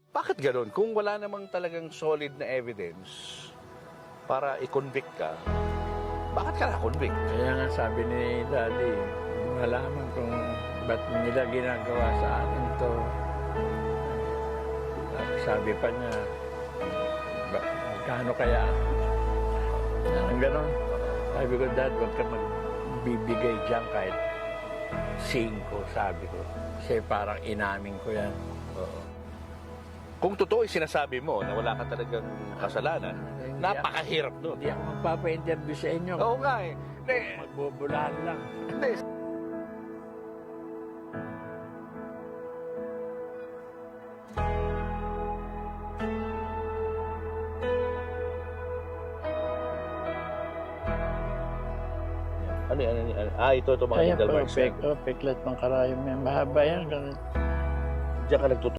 Bakit gano'n? Kung wala namang talagang solid na evidence para i-convict ka, bakit ka na-convict? Kaya nga sabi ni Daddy, malaman kung ba't nila ginagawa sa akin to. Sabi pa niya, magkano kaya? Ang gano'n. Sabi ko, Dad, huwag ka magbibigay dyan kahit 5, sabi ko. Kasi parang inamin ko yan. Oo. Kung totoo yung sinasabi mo na wala ka talagang kasalanan, napakahirap doon. Hindi ako magpapa-interview sa inyo. Oo nga eh. Hindi. Magbubulaan lang. Hindi. Ano yan? Ito mga Kaya legal marks. peklat ng karayom yan. Mahaba yan. Diyan ka nagtutulog.